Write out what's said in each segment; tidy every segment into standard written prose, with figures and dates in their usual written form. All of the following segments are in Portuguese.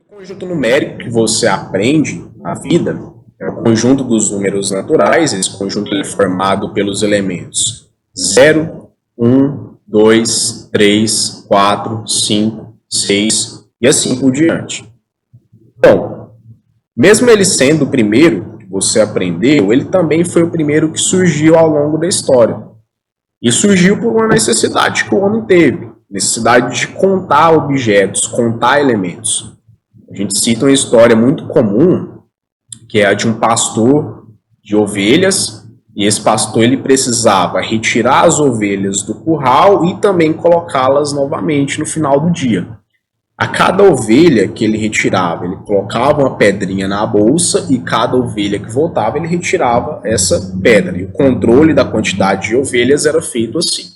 O conjunto numérico que você aprende na vida é o conjunto dos números naturais. Esse conjunto é formado pelos elementos 0, 1, 2, 3, 4, 5, 6 e assim por diante. Bom, mesmo ele sendo o primeiro que você aprendeu, ele também foi o primeiro que surgiu ao longo da história. E surgiu por uma necessidade que o homem teve, necessidade de contar objetos, contar elementos. A gente cita uma história muito comum, que é a de um pastor de ovelhas, e esse pastor ele precisava retirar as ovelhas do curral e também colocá-las novamente no final do dia. A cada ovelha que ele retirava, ele colocava uma pedrinha na bolsa e cada ovelha que voltava, ele retirava essa pedra. E o controle da quantidade de ovelhas era feito assim.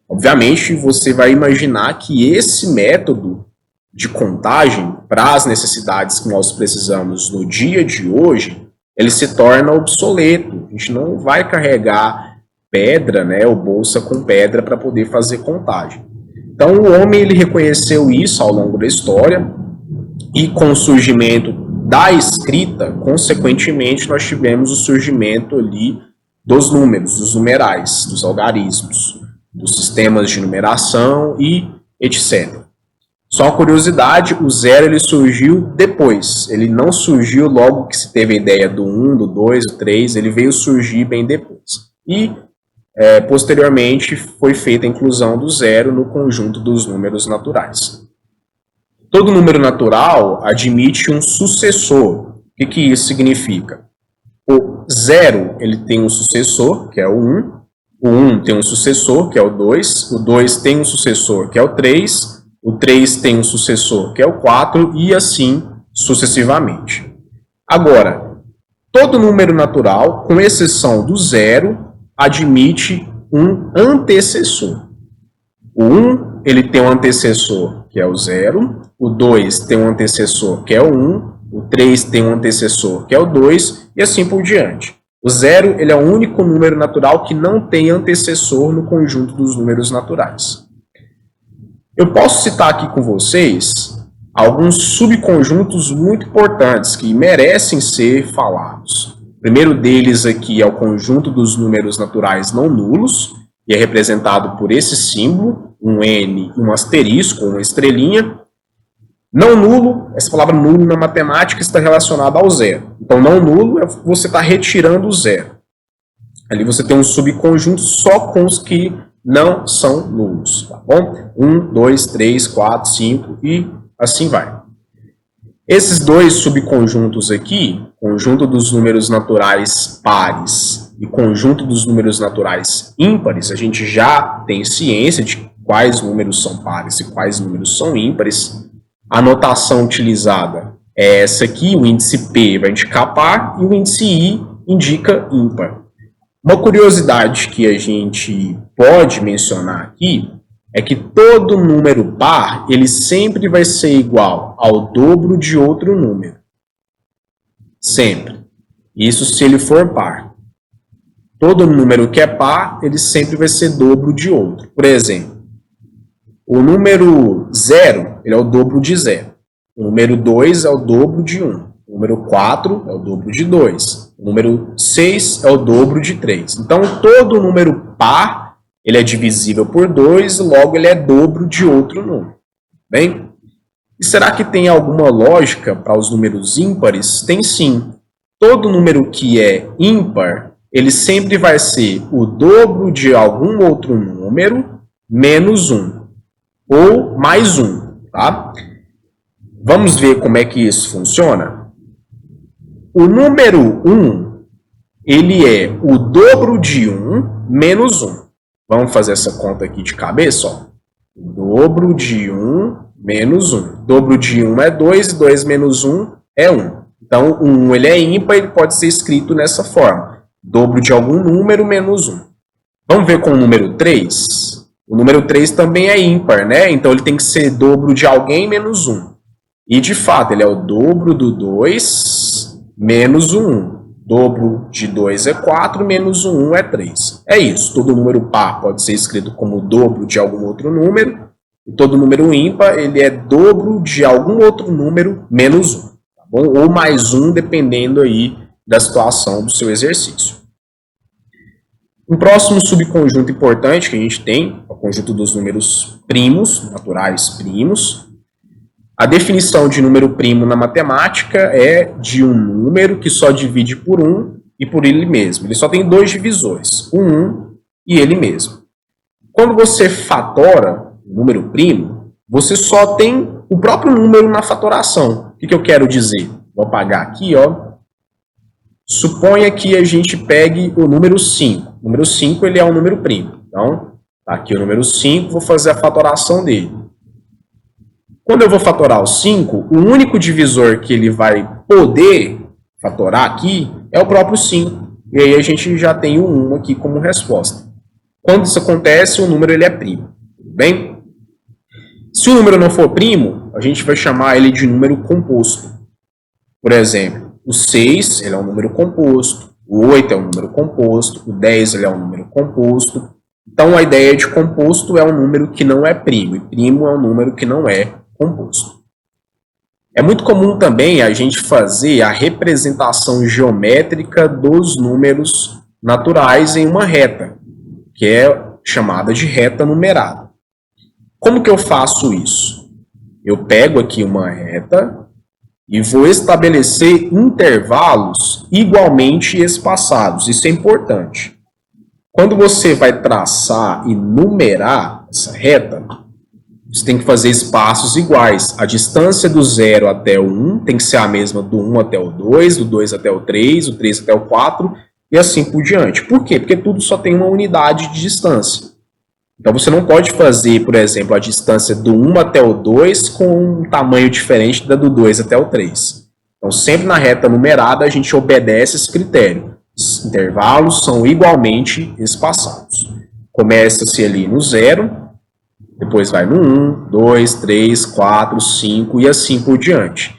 Obviamente, você vai imaginar que esse método de contagem para as necessidades que nós precisamos no dia de hoje, ele se torna obsoleto. A gente não vai carregar pedra, né, ou bolsa com pedra para poder fazer contagem. Então o homem ele reconheceu isso ao longo da história e com o surgimento da escrita, consequentemente nós tivemos o surgimento ali dos números, dos numerais, dos algarismos, dos sistemas de numeração e etc. Só uma curiosidade, o zero ele surgiu depois, ele não surgiu logo que se teve a ideia do 1, do 2, do 3, ele veio surgir bem depois. E posteriormente foi feita a inclusão do zero no conjunto dos números naturais. Todo número natural admite um sucessor. O que isso significa? O zero ele tem um sucessor, que é o 1, o 1 tem um sucessor, que é o 2 tem um sucessor, que é o 3, o 3 tem um sucessor, que é o 4, e assim sucessivamente. Agora, todo número natural, com exceção do zero, admite um antecessor. O 1 ele tem um antecessor, que é o 0, o 2 tem um antecessor, que é o 1, o 3 tem um antecessor, que é o 2, e assim por diante. O 0 ele é o único número natural que não tem antecessor no conjunto dos números naturais. Eu posso citar aqui com vocês alguns subconjuntos muito importantes que merecem ser falados. O primeiro deles aqui é o conjunto dos números naturais não nulos, e é representado por esse símbolo, um N e um asterisco, uma estrelinha. Não nulo, essa palavra nulo na matemática está relacionada ao zero. Então, não nulo é você está retirando o zero. Ali você tem um subconjunto só com os que não são nulos, tá bom? 1, 2, 3, 4, 5 e assim vai. Esses dois subconjuntos aqui, conjunto dos números naturais pares e conjunto dos números naturais ímpares, a gente já tem ciência de quais números são pares e quais números são ímpares. A notação utilizada é essa aqui, o índice P vai indicar par e o índice I indica ímpar. Uma curiosidade que a gente pode mencionar aqui é que todo número par, ele sempre vai ser igual ao dobro de outro número. Sempre. Isso se ele for par. Todo número que é par, ele sempre vai ser dobro de outro. Por exemplo, o número 0, ele é o dobro de 0. O número 2 é o dobro de 1. O número 4 é o dobro de 2. O número 6 é o dobro de 3. Então, todo número par, ele é divisível por 2, logo ele é dobro de outro número. Bem? E será que tem alguma lógica para os números ímpares? Tem sim. Todo número que é ímpar, ele sempre vai ser o dobro de algum outro número menos 1. Ou mais 1. Tá? Vamos ver como é que isso funciona? O número 1, ele é o dobro de 1 menos 1. Vamos fazer essa conta aqui de cabeça, ó. Dobro de 1 menos 1. Dobro de 1 é 2, e 2 menos 1 é 1. Então, o 1 ele é ímpar, ele pode ser escrito nessa forma. Dobro de algum número menos 1. Vamos ver com o número 3? O número 3 também é ímpar, né? Então, ele tem que ser dobro de alguém menos 1. E, de fato, ele é o dobro do 2 menos o 1. Dobro de 2 é 4, menos o 1 é 3. É isso. Todo número par pode ser escrito como o dobro de algum outro número. E todo número ímpar, ele é dobro de algum outro número menos 1, tá bom? Ou mais 1, dependendo aí da situação do seu exercício. Um próximo subconjunto importante que a gente tem é o conjunto dos números primos, naturais primos. A definição de número primo na matemática é de um número que só divide por 1 e por ele mesmo. Ele só tem dois divisores, o 1 e ele mesmo. Quando você fatora o número primo, você só tem o próprio número na fatoração. O que eu quero dizer? Vou apagar aqui, ó. Suponha que a gente pegue o número 5. O número 5 ele é um número primo. Então, tá aqui o número 5, vou fazer a fatoração dele. Quando eu vou fatorar o 5, o único divisor que ele vai poder fatorar aqui é o próprio 5. E aí a gente já tem o 1 aqui como resposta. Quando isso acontece, o número ele é primo. Tudo bem? Se o número não for primo, a gente vai chamar ele de número composto. Por exemplo, o 6 ele é um número composto, o 8 é um número composto, o 10 ele é um número composto. Então a ideia de composto é um número que não é primo, e primo é um número que não é composto. É muito comum também a gente fazer a representação geométrica dos números naturais em uma reta, que é chamada de reta numerada. Como que eu faço isso? Eu pego aqui uma reta e vou estabelecer intervalos igualmente espaçados. Isso é importante. Quando você vai traçar e numerar essa reta, você tem que fazer espaços iguais. A distância do 0 até o 1 tem que ser a mesma do 1 até o 2, do 2 até o 3, do 3 até o 4 e assim por diante. Por quê? Porque tudo só tem uma unidade de distância. Então você não pode fazer, por exemplo, a distância do 1 até o 2 com um tamanho diferente da do 2 até o 3. Então sempre na reta numerada a gente obedece esse critério. Os intervalos são igualmente espaçados. Começa-se ali no 0, depois vai no 1, 2, 3, 4, 5 e assim por diante.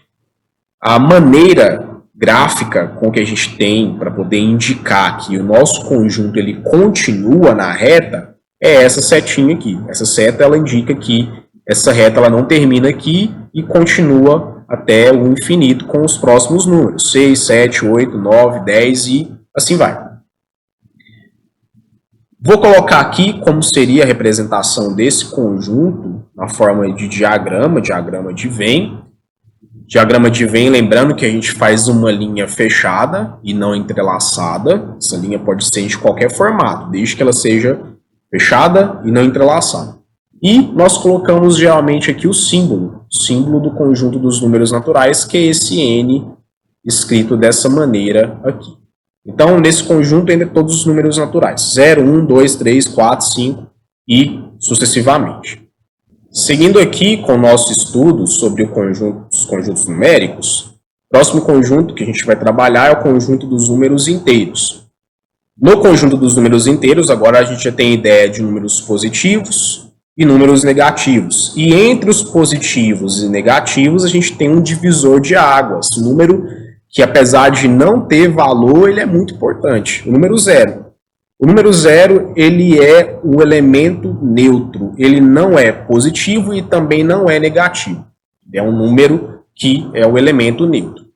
A maneira gráfica com que a gente tem para poder indicar que o nosso conjunto ele continua na reta é essa setinha aqui. Essa seta ela indica que essa reta ela não termina aqui e continua até o infinito com os próximos números. 6, 7, 8, 9, 10 e assim vai. Vou colocar aqui como seria a representação desse conjunto na forma de diagrama de Venn. Diagrama de Venn, lembrando que a gente faz uma linha fechada e não entrelaçada. Essa linha pode ser de qualquer formato, desde que ela seja fechada e não entrelaçada. E nós colocamos geralmente aqui o símbolo do conjunto dos números naturais, que é esse n escrito dessa maneira aqui. Então, nesse conjunto, ainda todos os números naturais. 0, 1, 2, 3, 4, 5 e sucessivamente. Seguindo aqui com o nosso estudo sobre os conjuntos numéricos, o próximo conjunto que a gente vai trabalhar é o conjunto dos números inteiros. No conjunto dos números inteiros, agora a gente já tem ideia de números positivos e números negativos. E entre os positivos e negativos, a gente tem um divisor de águas, um número que, apesar de não ter valor, ele é muito importante, o número 0. O número 0, ele é um elemento neutro, ele não é positivo e também não é negativo. É um número que é o elemento neutro.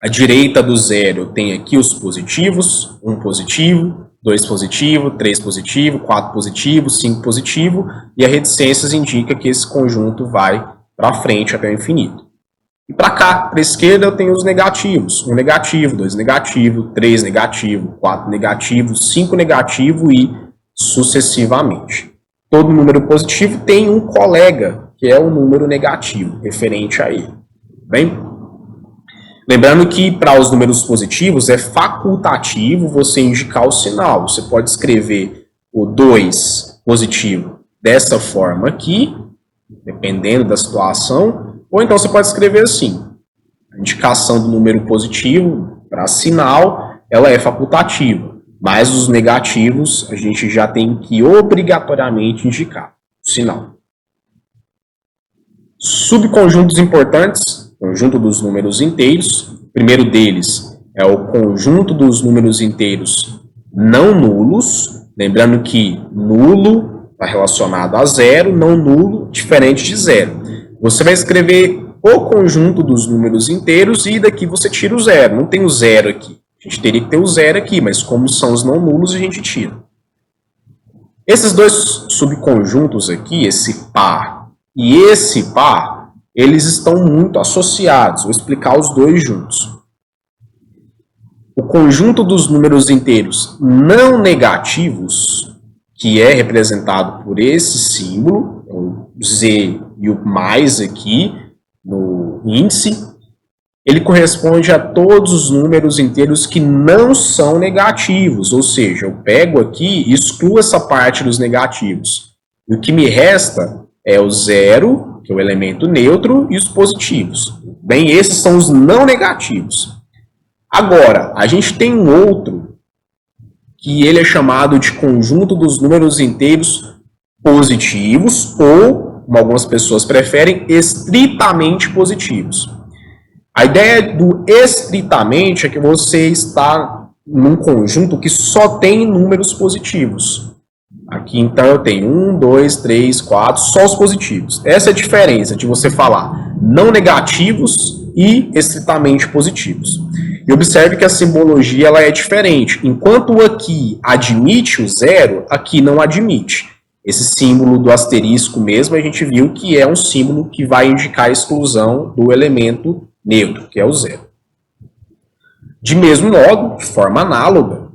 À direita do 0 tem aqui os positivos, 1 positivo, 2 positivo, 3 positivo, 4 positivo, 5 positivo, e a reticências indica que esse conjunto vai para frente até o infinito. E para cá, para a esquerda, eu tenho os negativos. 1 negativo, 2 negativo, 3 negativo, 4 negativo, 5 negativo e sucessivamente. Todo número positivo tem um colega, que é o número negativo, referente a ele. Bem? Lembrando que para os números positivos é facultativo você indicar o sinal. Você pode escrever o 2 positivo dessa forma aqui, dependendo da situação. Ou então você pode escrever assim, a indicação do número positivo para sinal, ela é facultativa, mas os negativos a gente já tem que obrigatoriamente indicar o sinal. Subconjuntos importantes, conjunto dos números inteiros. O primeiro deles é o conjunto dos números inteiros não nulos, lembrando que nulo está relacionado a zero, não nulo, diferente de zero. Você vai escrever o conjunto dos números inteiros e daqui você tira o zero. Não tem o zero aqui. A gente teria que ter o zero aqui, mas como são os não nulos, a gente tira. Esses dois subconjuntos aqui, esse par e esse par, eles estão muito associados. Vou explicar os dois juntos. O conjunto dos números inteiros não negativos, que é representado por esse símbolo, o Z e o mais aqui no índice, ele corresponde a todos os números inteiros que não são negativos, ou seja, eu pego aqui e excluo essa parte dos negativos. E o que me resta é o zero, que é o elemento neutro, e os positivos. Bem, esses são os não negativos. Agora, a gente tem um outro, que ele é chamado de conjunto dos números inteiros positivos, ou, como algumas pessoas preferem, estritamente positivos. A ideia do estritamente é que você está num conjunto que só tem números positivos. Aqui, então, eu tenho 1, 2, 3, 4, só os positivos. Essa é a diferença de você falar não negativos e estritamente positivos. E observe que a simbologia ela é diferente. Enquanto aqui admite o zero, aqui não admite. Esse símbolo do asterisco mesmo, a gente viu que é um símbolo que vai indicar a exclusão do elemento neutro, que é o zero. De mesmo modo, de forma análoga,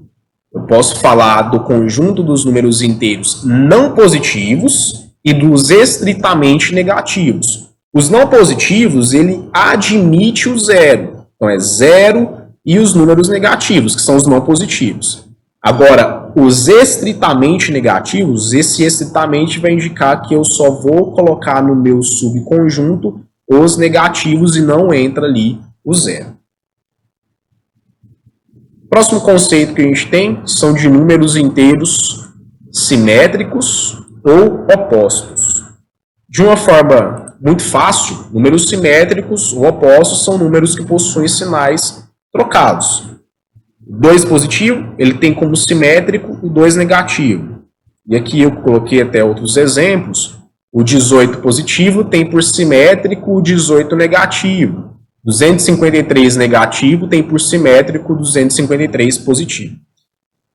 eu posso falar do conjunto dos números inteiros não positivos e dos estritamente negativos. Os não positivos, ele admite o zero. Então, é zero e os números negativos, que são os não positivos. Agora, os estritamente negativos, esse estritamente vai indicar que eu só vou colocar no meu subconjunto os negativos e não entra ali o zero. O próximo conceito que a gente tem são de números inteiros simétricos ou opostos. De uma forma muito fácil, números simétricos ou opostos são números que possuem sinais trocados. O 2 positivo, ele tem como simétrico o 2 negativo. E aqui eu coloquei até outros exemplos. O 18 positivo tem por simétrico o 18 negativo. 253 negativo tem por simétrico o 253 positivo.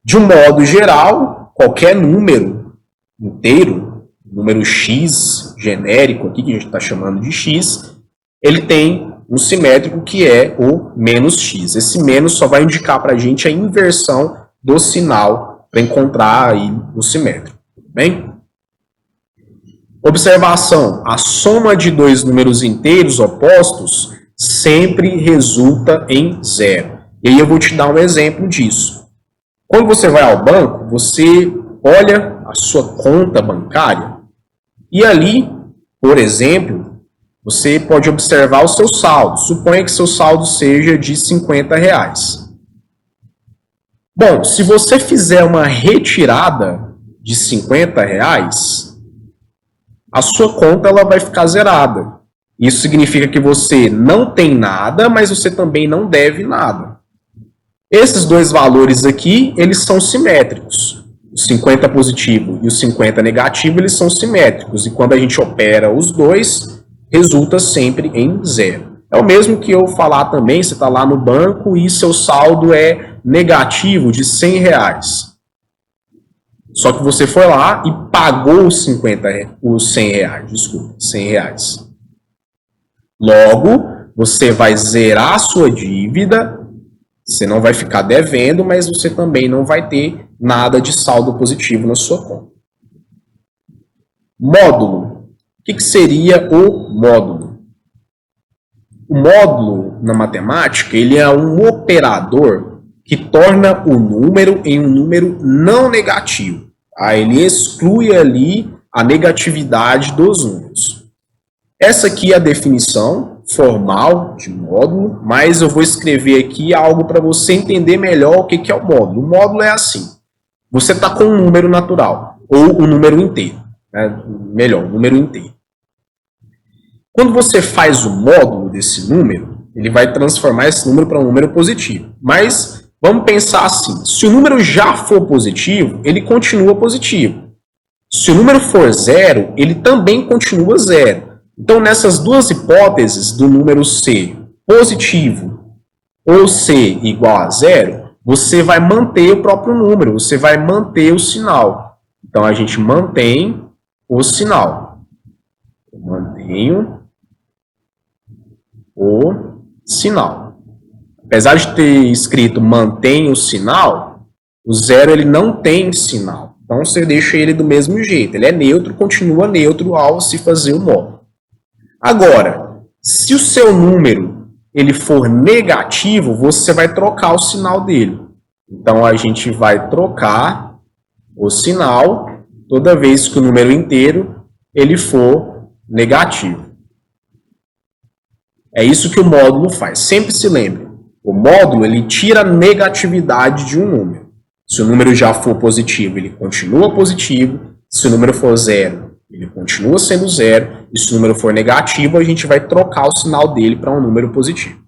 De um modo geral, qualquer número inteiro, número x genérico aqui, que a gente está chamando de x, ele tem um simétrico que é o menos x. Esse menos só vai indicar para a gente a inversão do sinal para encontrar aí o simétrico. Bem? Observação, a soma de dois números inteiros opostos sempre resulta em zero. E aí eu vou te dar um exemplo disso. Quando você vai ao banco, você olha a sua conta bancária e ali, por exemplo, você pode observar o seu saldo. Suponha que seu saldo seja de R$50. Bom, se você fizer uma retirada de R$50, a sua conta ela vai ficar zerada. Isso significa que você não tem nada, mas você também não deve nada. Esses dois valores aqui, eles são simétricos. O 50 positivo e o 50 negativo, eles são simétricos. E quando a gente opera os dois, resulta sempre em zero. É o mesmo que eu falar também, você está lá no banco e seu saldo é negativo de R$100. Só que você foi lá e pagou os R$100, desculpa, R$100. Logo, você vai zerar a sua dívida, você não vai ficar devendo, mas você também não vai ter nada de saldo positivo na sua conta. Módulo. O que seria o módulo? O módulo, na matemática, ele é um operador que torna o número em um número não negativo. Ele exclui ali a negatividade dos números. Essa aqui é a definição formal de módulo, mas eu vou escrever aqui algo para você entender melhor o que é o módulo. O módulo é assim, você está com um número natural, ou um número inteiro, né? Melhor, um número inteiro. Quando você faz o módulo desse número, ele vai transformar esse número para um número positivo. Mas vamos pensar assim, se o número já for positivo, ele continua positivo. Se o número for zero, ele também continua zero. Então, nessas duas hipóteses do número C positivo ou C igual a zero, você vai manter o próprio número, você vai manter o sinal. Então, a gente mantém o sinal. Eu mantenho o sinal. Apesar de ter escrito mantém o sinal, o zero ele não tem sinal. Então, você deixa ele do mesmo jeito. Ele é neutro, continua neutro ao se fazer o módulo. Agora, se o seu número ele for negativo, você vai trocar o sinal dele. Então, a gente vai trocar o sinal toda vez que o número inteiro ele for negativo. É isso que o módulo faz. Sempre se lembre, o módulo ele tira a negatividade de um número. Se o número já for positivo, ele continua positivo. Se o número for zero, ele continua sendo zero. E se o número for negativo, a gente vai trocar o sinal dele para um número positivo.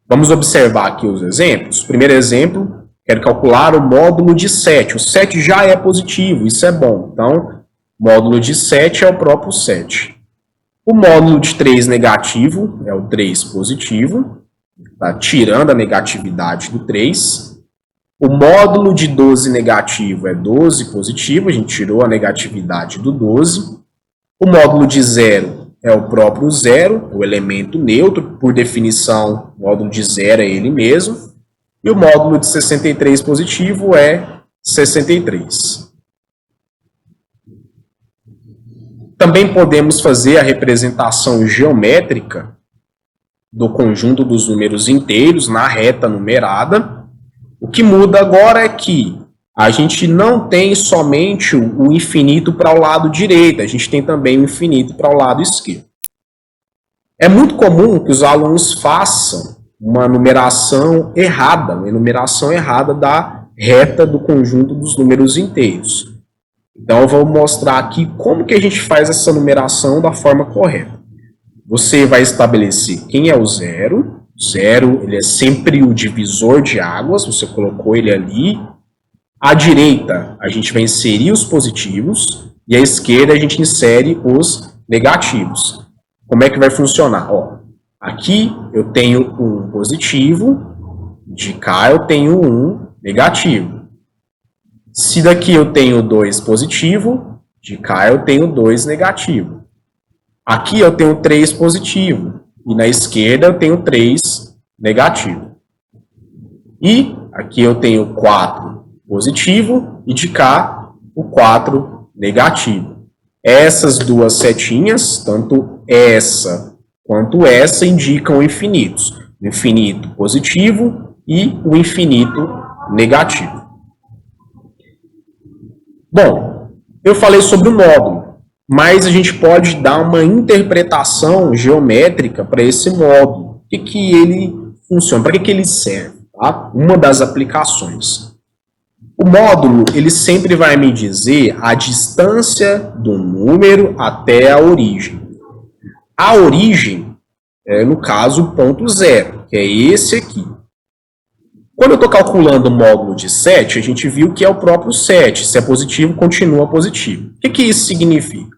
Vamos observar aqui os exemplos. Primeiro exemplo, quero calcular o módulo de 7. O 7 já é positivo, isso é bom. Então, módulo de 7 é o próprio 7. O módulo de 3 negativo é o 3 positivo. Está tirando a negatividade do 3. O módulo de 12 negativo é 12 positivo, a gente tirou a negatividade do 12. O módulo de 0 é o próprio 0, o elemento neutro, por definição, o módulo de 0 é ele mesmo. E o módulo de 63 positivo é 63. Também podemos fazer a representação geométrica do conjunto dos números inteiros na reta numerada. O que muda agora é que a gente não tem somente o infinito para o lado direito, a gente tem também o infinito para o lado esquerdo. É muito comum que os alunos façam uma numeração errada da reta do conjunto dos números inteiros. Então, eu vou mostrar aqui como que a gente faz essa numeração da forma correta. Você vai estabelecer quem é o zero. O zero, ele é sempre o divisor de águas, você colocou ele ali. À direita, a gente vai inserir os positivos, e à esquerda a gente insere os negativos. Como é que vai funcionar? Ó, aqui eu tenho um positivo, de cá eu tenho um negativo. Se daqui eu tenho 2 positivo, de cá eu tenho 2 negativo. Aqui eu tenho 3 positivo, e na esquerda eu tenho 3 negativo. E aqui eu tenho 4 positivo, e de cá o 4 negativo. Essas duas setinhas, tanto essa quanto essa, indicam infinitos. O infinito positivo e o infinito negativo. Bom, eu falei sobre o módulo, mas a gente pode dar uma interpretação geométrica para esse módulo. O que ele funciona, para que ele serve? Tá? Uma das aplicações. O módulo, ele sempre vai me dizer a distância do número até a origem. A origem é, no caso, o ponto zero, que é esse aqui. Quando eu estou calculando o módulo de 7, a gente viu que é o próprio 7. Se é positivo, continua positivo. O que isso significa?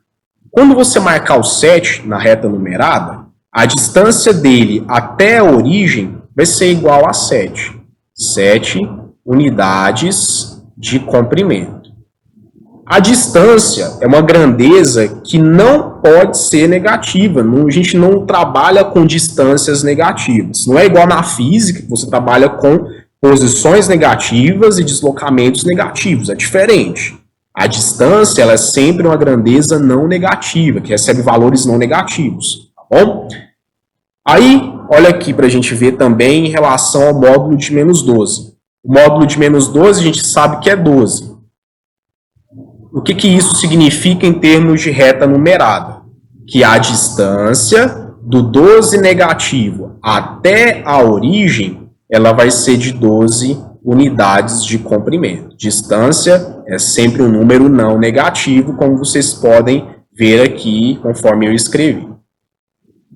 Quando você marcar o 7 na reta numerada, a distância dele até a origem vai ser igual a 7. 7 unidades de comprimento. A distância é uma grandeza que não pode ser negativa. A gente não trabalha com distâncias negativas. Não é igual na física, que você trabalha com posições negativas e deslocamentos negativos. É diferente. A distância ela é sempre uma grandeza não negativa, que recebe valores não negativos. Tá bom? Aí, olha aqui para a gente ver também em relação ao módulo de menos 12. O módulo de menos 12 a gente sabe que é 12. O que isso significa em termos de reta numerada? Que a distância do 12 negativo até a origem, ela vai ser de 12 unidades de comprimento. Distância é sempre um número não negativo, como vocês podem ver aqui, conforme eu escrevi.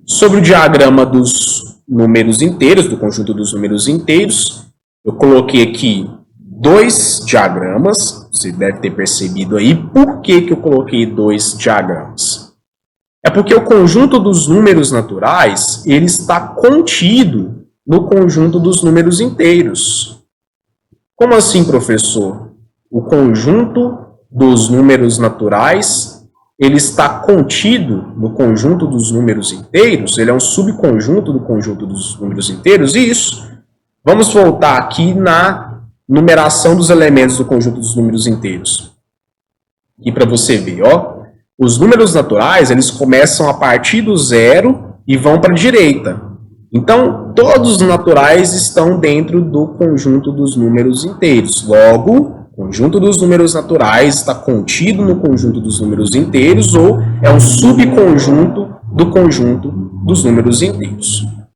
Sobre o diagrama dos números inteiros, do conjunto dos números inteiros, eu coloquei aqui dois diagramas. Você deve ter percebido aí por que eu coloquei dois diagramas. É porque o conjunto dos números naturais ele está contido no conjunto dos números inteiros. Como assim, professor? O conjunto dos números naturais ele está contido no conjunto dos números inteiros? Ele é um subconjunto do conjunto dos números inteiros? Isso. Vamos voltar aqui na numeração dos elementos do conjunto dos números inteiros. E para você ver, ó, os números naturais, eles começam a partir do zero e vão para a direita. Então, todos os naturais estão dentro do conjunto dos números inteiros. Logo, o conjunto dos números naturais está contido no conjunto dos números inteiros ou é um subconjunto do conjunto dos números inteiros.